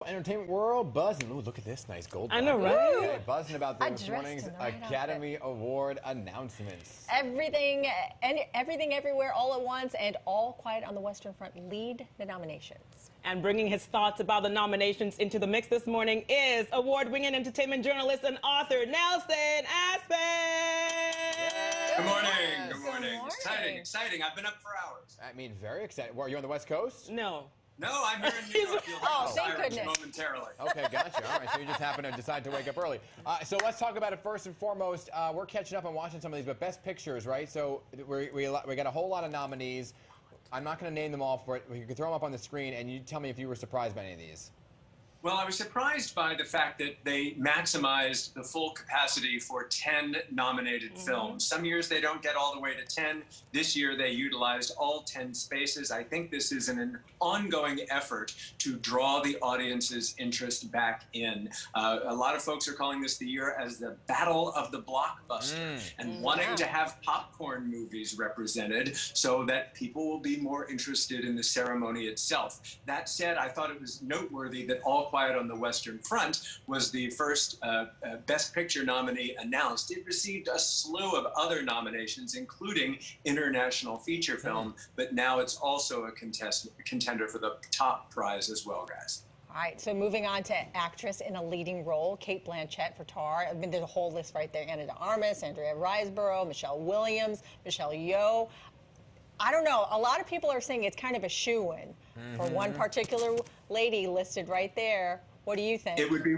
Entertainment world buzzing. Ooh, look at this nice gold. I know, right? Okay, buzzing about this morning's Academy Award announcements. Everything, everywhere, all at once, and All Quiet on the Western Front lead the nominations. And bringing his thoughts about the nominations into the mix this morning is award-winning entertainment journalist and author Nelson Aspen. Good morning. Good morning. Exciting. I've been up for hours. I mean, very exciting. Well, you're on the West Coast? No. No, I'm here in New York. You'll hear thank sirens goodness. momentarily. Okay, gotcha. All right, so you just happen to decide to wake up early. So let's talk about it first and foremost. We're catching up on watching some of these, but Best Pictures, right? So we got a whole lot of nominees. I'm not going to name them all for it. You can throw them up on the screen, and you tell me if you were surprised by any of these. Well, I was surprised by the fact that they maximized the full capacity for 10 nominated films. Some years they don't get all the way to 10. This year they utilized all 10 spaces. I think this is an ongoing effort to draw the audience's interest back in. A lot of folks are calling this the year as the battle of the blockbuster and wanting to have popcorn movies represented so that people will be more interested in the ceremony itself. That said, I thought it was noteworthy that All Quiet on the Western Front was the first Best Picture nominee announced. It received a slew of other nominations, including International Feature Film, but now it's also a contender for the top prize as well, guys. All right, so moving on to actress in a leading role, Cate Blanchett for Tar. I mean, there's a whole list right there. Anna de Armas, Andrea Riseborough, Michelle Williams, Michelle Yeoh. I don't know. A lot of people are saying it's kind of a shoo-in for one particular lady listed right there. What do you think? It would be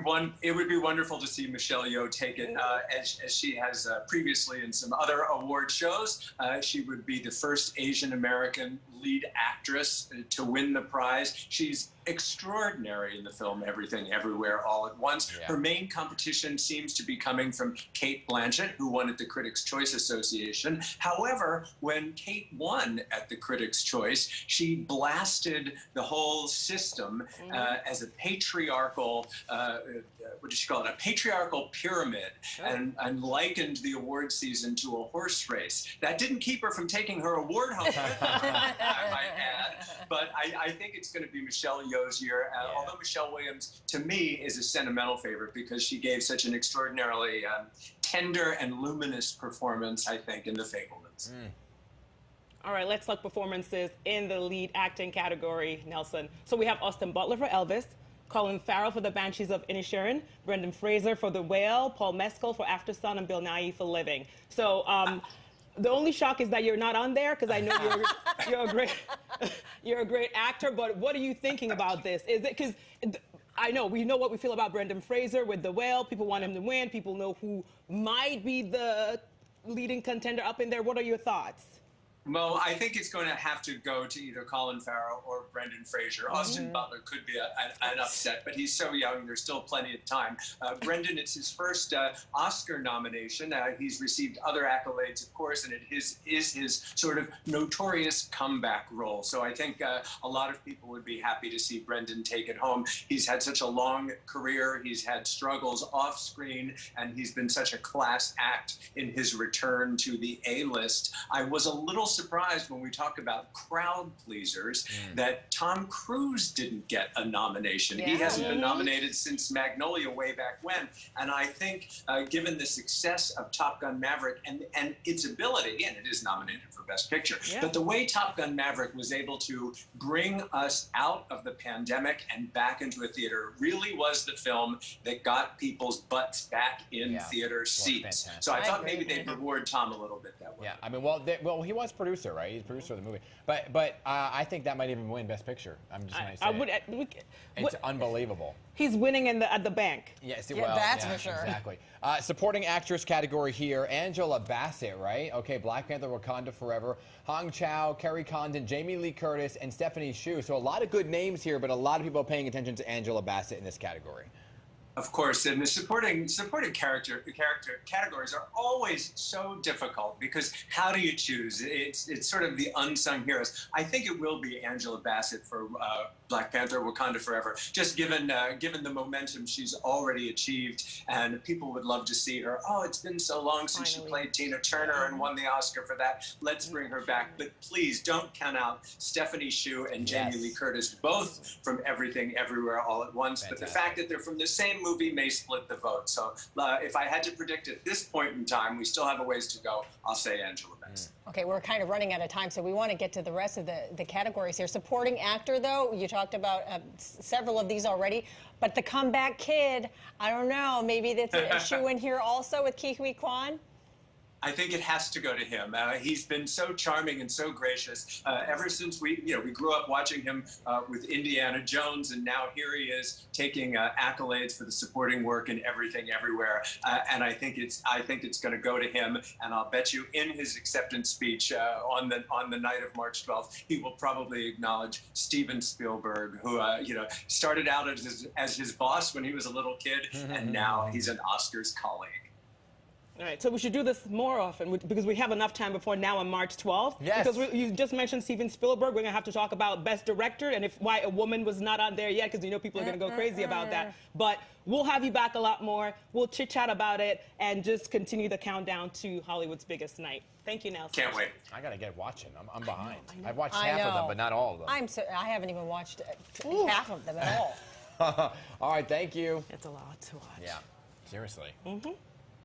wonderful to see Michelle Yeoh take it, as she has previously in some other award shows. She would be the first Asian American lead actress to win the prize. She's extraordinary in the film Everything Everywhere All at Once. Her main competition seems to be coming from Cate Blanchett, who won at the Critics' Choice Association. However, when Cate won at the Critics' Choice, she blasted the whole system as a patriarchal, what did she call it? A patriarchal pyramid, and likened the award season to a horse race. That didn't keep her from taking her award home, I might add. But I think it's going to be Michelle Yeoh's year, although Michelle Williams, to me, is a sentimental favorite because she gave such an extraordinarily tender and luminous performance, I think, in The Fabelmans. All right, let's look performances in the lead acting category, Nelson. So we have Austin Butler for Elvis, Colin Farrell for The Banshees of Inisherin, Brendan Fraser for The Whale, Paul Mescal for After Sun, and Bill Nighy for Living. So the only shock is that you're not on there because I know you're a great actor. But what are you thinking about this? Is it because I know we know what we feel about Brendan Fraser with The Whale. People want him to win. People know who might be the leading contender up in there. What are your thoughts? Well, I think it's going to have to go to either Colin Farrell or Brendan Fraser. Austin Butler could be an upset, but he's so young, there's still plenty of time. Brendan, it's his first Oscar nomination. He's received other accolades, of course, and it is his sort of notorious comeback role. So I think a lot of people would be happy to see Brendan take it home. He's had such a long career. He's had struggles off screen, and he's been such a class act in his return to the A-list. I was a little surprised when we talk about crowd pleasers that Tom Cruise didn't get a nomination. He hasn't been nominated since Magnolia way back when. And I think given the success of Top Gun Maverick and its ability, and it is nominated for Best Picture, but the way Top Gun Maverick was able to bring us out of the pandemic and back into a theater really was the film that got people's butts back in theater seats. So I thought maybe they'd reward Tom a little bit that way. Yeah, I mean, well, he was producer, right? He's producer of the movie. But I think that might even win Best Picture. I'm just going to say it's unbelievable. He's winning at the bank. Yes, well, that's for sure. Exactly. Supporting actress category here, Angela Bassett, right? Okay, Black Panther, Wakanda Forever, Hong Chow, Kerry Condon, Jamie Lee Curtis, and Stephanie Hsu. So a lot of good names here, but a lot of people are paying attention to Angela Bassett in this category. Of course, and the supporting character categories are always so difficult because how do you choose? It's sort of the unsung heroes. I think it will be Angela Bassett for Black Panther: Wakanda Forever. Just given the momentum she's already achieved, and people would love to see her. Oh, it's been so long since she played Tina Turner and won the Oscar for that. Let's bring her back. But please don't count out Stephanie Hsu and Jamie Lee Curtis, both from Everything Everywhere All at Once. Fantastic. But the fact that they're from the same movie may split the vote. So if I had to predict at this point in time, we still have a ways to go, I'll say Angela Bassett. Okay, we're kind of running out of time, so we want to get to the rest of the categories here. Supporting actor, though, you talked about several of these already, but the comeback kid, I don't know, maybe that's a shoe in here also with Ke Huy Quan? I think it has to go to him. He's been so charming and so gracious ever since we grew up watching him with Indiana Jones, and now here he is taking accolades for the supporting work in Everything Everywhere. And I think it's going to go to him. And I'll bet you, in his acceptance speech on the night of March 12th, he will probably acknowledge Steven Spielberg, who started out as his boss when he was a little kid, and now he's an Oscars colleague. All right, so we should do this more often because we have enough time before now on March 12th. Yes. Because you just mentioned Steven Spielberg. We're going to have to talk about Best Director and why a woman was not on there yet, because people are going to go crazy about that. But we'll have you back a lot more. We'll chit-chat about it and just continue the countdown to Hollywood's biggest night. Thank you, Nelson. Can't wait. I gotta get watching. I'm behind. I've watched I half of them, know. but not all of them. I haven't even watched half of them at all. All right, thank you. It's a lot to watch. Yeah, seriously.